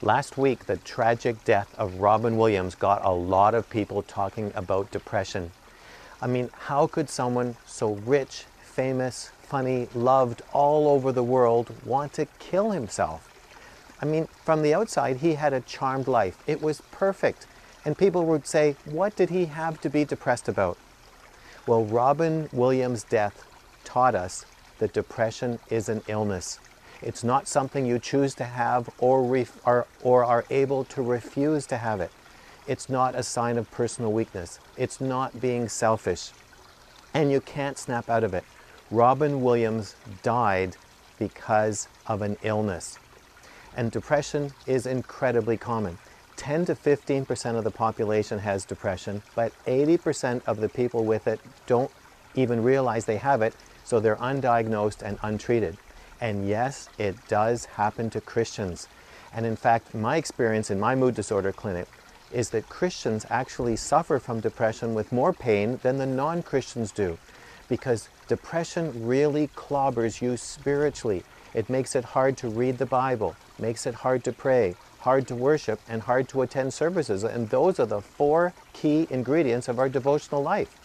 Last week, the tragic death of Robin Williams got a lot of people talking about depression. I mean, how could someone so rich, famous, funny, loved all over the world want to kill himself? I mean, from the outside, he had a charmed life. It was perfect. And people would say, what did he have to be depressed about? Well, Robin Williams' death taught us that depression is an illness. It's not something you choose to have or are able to refuse to have it. It's not a sign of personal weakness. It's not being selfish. And you can't snap out of it. Robin Williams died because of an illness. And depression is incredibly common. 10 to 15% of the population has depression, but 80% of the people with it don't even realize they have it, so they're undiagnosed and untreated. And yes, it does happen to Christians. And in fact, my experience in my mood disorder clinic is that Christians actually suffer from depression with more pain than the non-Christians do, because depression really clobbers you spiritually. It makes it hard to read the Bible, makes it hard to pray, hard to worship, and hard to attend services. And those are the 4 key ingredients of our devotional life.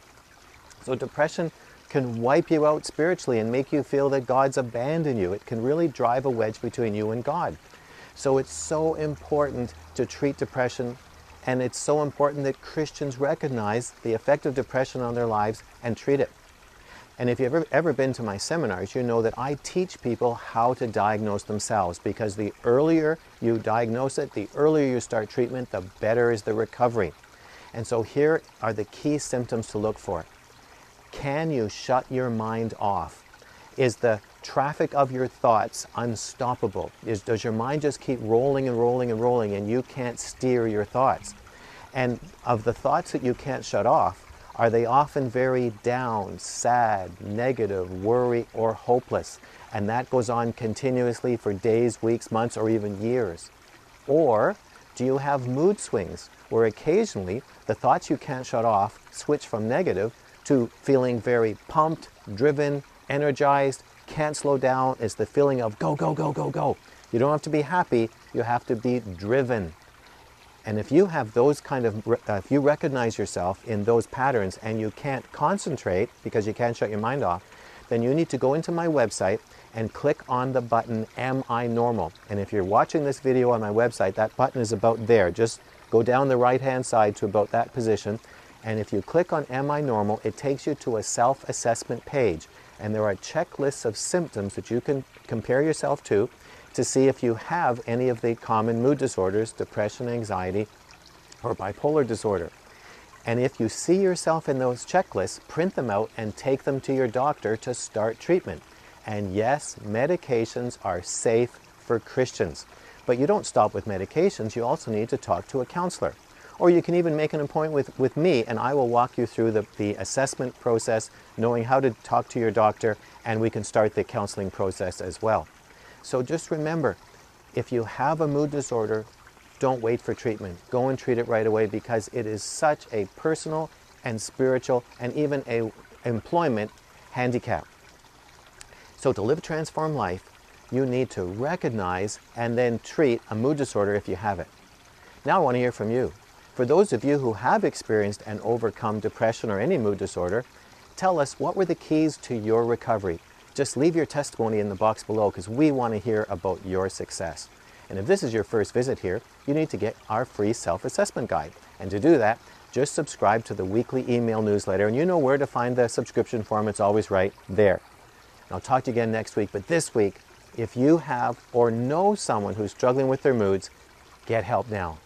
So depression can wipe you out spiritually and make you feel that God's abandoned you. It can really drive a wedge between you and God. So it's so important to treat depression, and it's so important that Christians recognize the effect of depression on their lives and treat it. And if you've ever been to my seminars, you know that I teach people how to diagnose themselves, because the earlier you diagnose it, the earlier you start treatment, the better is the recovery. And so here are the key symptoms to look for. Can you shut your mind off? Is the traffic of your thoughts unstoppable? Does your mind just keep rolling and rolling and rolling and you can't steer your thoughts? And of the thoughts that you can't shut off, are they often very down, sad, negative, worry, or hopeless? And that goes on continuously for days, weeks, months, or even years. Or do you have mood swings where occasionally the thoughts you can't shut off switch from negative to feeling very pumped, driven, energized, can't slow down? It's the feeling of go, go, go, go, go. You don't have to be happy, you have to be driven. And if you have those if you recognize yourself in those patterns and you can't concentrate because you can't shut your mind off, then you need to go into my website and click on the button, Am I Normal? And if you're watching this video on my website, that button is about there. Just go down the right-hand side to about that position. And if you click on Am I Normal, it takes you to a self-assessment page. And there are checklists of symptoms that you can compare yourself to see if you have any of the common mood disorders, depression, anxiety, or bipolar disorder. And if you see yourself in those checklists, print them out and take them to your doctor to start treatment. And yes, medications are safe for Christians. But you don't stop with medications, you also need to talk to a counselor. Or you can even make an appointment with me, and I will walk you through the assessment process, knowing how to talk to your doctor, and we can start the counseling process as well. So just remember, if you have a mood disorder, don't wait for treatment. Go and treat it right away, because it is such a personal and spiritual and even a employment handicap. So to live a transformed life, you need to recognize and then treat a mood disorder if you have it. Now I want to hear from you. For those of you who have experienced and overcome depression or any mood disorder, tell us, what were the keys to your recovery? Just leave your testimony in the box below, because we want to hear about your success. And if this is your first visit here, you need to get our free self-assessment guide. And to do that, just subscribe to the weekly email newsletter, and you know where to find the subscription form. It's always right there. And I'll talk to you again next week. But this week, if you have or know someone who's struggling with their moods, get help now.